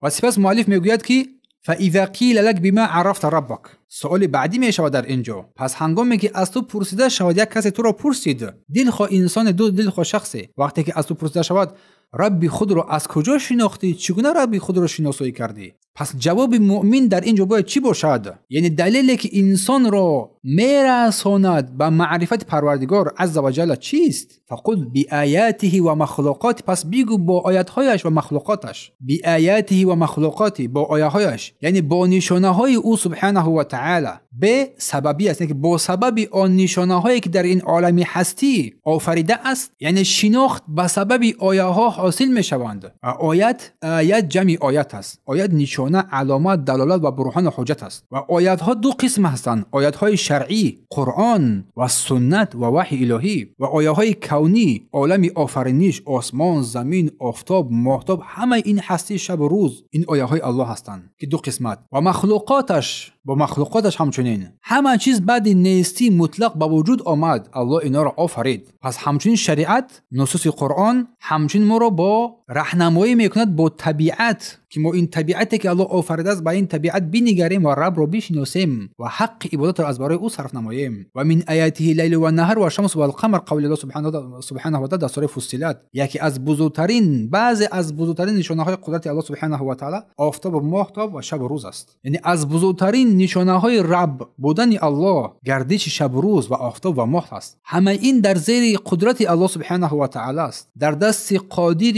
و سپس مؤلف میگوید که فاذا قیل لک بما عرفت ربک. سوال بعدی می شود در اینجا، پس هنگامی که از تو پرسیده شود، یک کسی تو را پرسید، دلخواه انسان، دو دلخواه شخصی، وقتی که از تو پرسیده شود رب خود را از کجا شناختی، چگونه رب خود را شناسایی کردی، پس جواب مؤمن در اینجا باید چی باشد؟ یعنی دلیلی که انسان را میرساند به معرفت پروردگار عز و جل چیست؟ فقل بآیاته و مخلوقات، پس بگو با آیاتهایش و مخلوقاتش. بآیاته و مخلوقاتی، با آیاتهایش، یعنی با نشانه های او سبحانه و تعالی. به سببی است که با سبب آن نشانه هایی که در این عالم هستی آفریده است، یعنی شناخت به سبب آیه ها حاصل می شوند. آیت جمع آیت است. آیت نشانه، علامت، دلالت و برهان و حجت است. و آیات ها دو قسم هستند: آیات های شرعی، قرآن و سنت و وحی الهی، و آیه های کونی، عالم آفرینش، آسمان، زمین، آفتاب، ماهتاب، همه این هستی شب و روز، این آیه های الله هستند که دو قسمت. و مخلوقاتش، با مخلوقاتش همچنین همه چیز بعد نیستی مطلق به وجود آمد، الله اینا را آفرید. پس همچنین شریعت، نصوص قرآن همچنین ما را با راهنمایی میکند با طبیعت، که ما این طبیعتی که الله آفریده است به این طبیعت بنگریم و رب را بشناسیم و حق عبادت را از برای او صرف نماییم. و من آیاته لیل و نهار و شمس و القمر، قول الله سبحانه و تعالی در سوره فصلت، یکی از بزرگترین، بعضی از بزرگترین نشانه های قدرت الله سبحانه و تعالی آفتاب و ماهتاب و شب و روز است. یعنی از بزرگترین نشانه های رب بودن الله گردش شب و روز و آفتاب و ماه است. همه این در زیر قدرت الله سبحانه و تعالی است، در دست قادر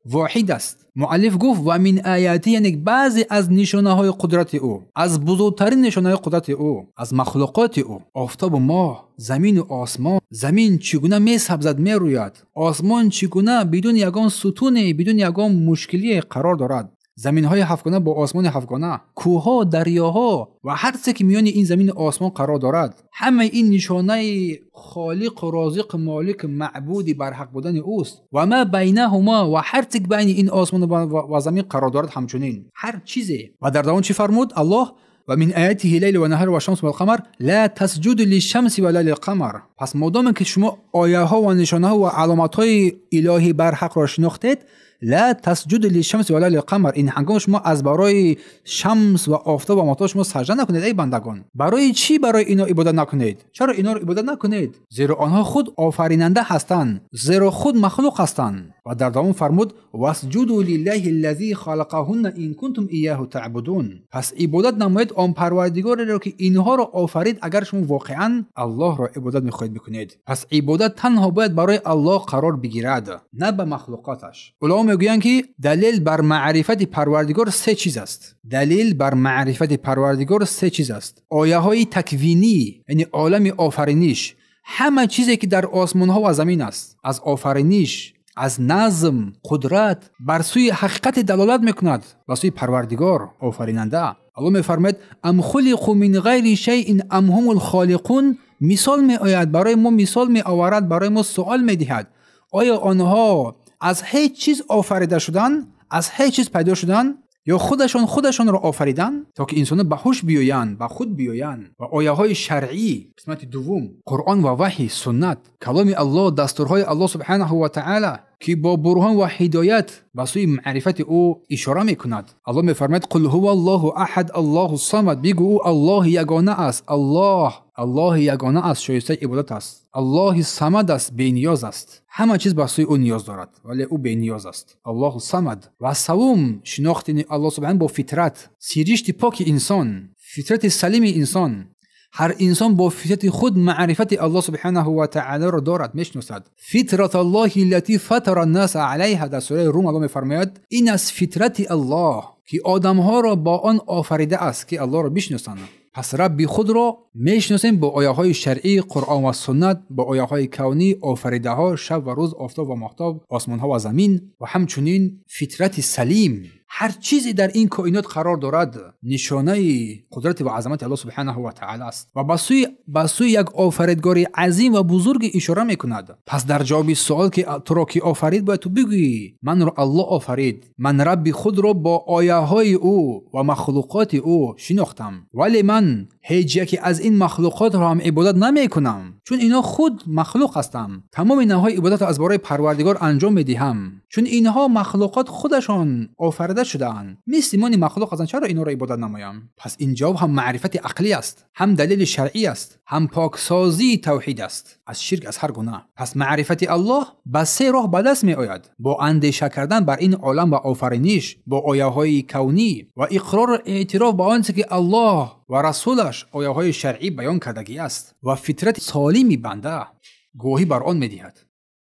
واحد است. مؤلف گفت و من آیاتی، یعنی بعضی از نشانه های قدرت او، از بزرگترین نشانه های قدرت او، از مخلوقات او، آفتاب و ماه، زمین و آسمان. زمین چگونه می سبزد می روید، آسمان چگونه بدون یگان ستون، بدون یگان مشکلی قرار دارد. زمین های هفتگانه با آسمان هفتگانه، کوه، دریاها و هر چیزی که میان این زمین و آسمان قرار دارد، همه این نشانه خالق و رازق مالک معبودی بر حق بودن اوست. و ما بینهما، و هر چیزی بین این آسمان و زمین قرار دارد همچنین، هر چیزی. و در دوام چی فرمود الله؟ و من آیاته لیل و نهار و شمس و القمر لا تسجدوا للشمس ولا للقمر. پس مادام که شما آیه ها و نشانه ها و علامت های الهی بر حق را شناختید، لا تسجد للشمس ولا للقمر، این هنگام شما از برای شمس و آفتاب و ماه شما سجده نکنید ای بندگان. برای چی برای اینا عبادت نکنید؟ چرا اینا رو عبادت نکنید؟ زیرا آنها خود آفریننده هستند، زیرا خود مخلوق هستند. و در دوام فرمود واسجدوا لله الذی خلقهن ان کنتم ایاه تعبدون. پس عبادت نمایید آن پروردگاری را که اینها را آفرید، اگر شما واقعا الله را عبادت میخواهید بکنید. پس عبادت تنها باید برای الله قرار بگیرد، نه به مخلوقاتش. میگویند که دلیل بر معرفت پروردگار سه چیز است. دلیل بر معرفت پروردگار سه چیز است. آیه های تکوینی، یعنی عالم آفرینش، همه چیزی که در آسمان ها و زمین است، از آفرینش، از نظم، قدرت، بر سوی حقیقت دلالت میکند، بر سوی پروردگار آفریننده. الله میفرماید ام خلقوا من غیر شیء ام هم الخالقون. مثال می آید برای ما، مثال می آورد برای ما، سوال می دهد آیا آنها از هیچ چیز آفریده شدن، از هیچ چیز پیدا شدن، یا خودشان را آفریدن تا که انسان به هوش بیایند، به خود بیایند. و آیه های شرعی قسمت دوم، قرآن و وحی، سنت، کلام الله، دستورهای الله سبحانه و تعالی که با برهان و هدایت به سوی معرفت او اشاره میکند. الله میفرماید قل هو الله احد الله الصمد. بگو او الله یگانه است، الله یگانه است، شایسته عبادت است. الله صمد است، بی نیاز است، همه چیز به سوی او نیاز دارد ولی او بی نیاز است. الله صمد. و سوم، شناخت الله سبحانه با فطرت، سیرشت پاک انسان، فطرت سلیم انسان. هر انسان با فطرت خود معرفت الله سبحانه و تعالی را دارد، میشناسد. فطرت الله التي فطر الناس علیها، در سوره روم الله میفرماید این از فطرت الله که آدمها را با آن آفریده است که الله را بشناسند. پس رب خود را میشناسیم با آیه های شرعی، قرآن و سنت، با آیه های کونی، آفریده ها، شب و روز، آفتاب و ماهتاب، آسمان ها و زمین، و همچنین فطرت سلیم. هر چیزی در این کائنات قرار دارد نشانه قدرت و عظمت الله سبحانه و تعالی است. و با سوی به سوی یک آفریدگار عظیم و بزرگ اشاره میکند. پس در جواب سوال که تو را کی آفرید باید تو بگویی من را الله آفرید. من رب خود را با آیه های او و مخلوقات او شناختم، ولی من هیچ یکی از این مخلوقات را هم عبادت نمی کنم، چون اینا خود مخلوق هستند. تمام نوع عبادت را از برای پروردگار انجام میدهم، چون اینها مخلوقات خودشان آفریده شده‌اند. مثل من مخلوق هستند، چرا اینا را عبادت نمایم؟ پس این جواب هم معرفت عقلی است، هم دلیل شرعی است، هم پاکسازی توحید است از شرک، از هر گناه. پس معرفت الله به سه راه به دست می آید: با اندیشه کردن بر این عالم و آفرینش، با آیه های کونی و اقرار و اعتراف به آنچه که الله و رسولش آیه های شرعی بیان کردگی است و فطرت سالمی بنده گواهی بر آن می دهد.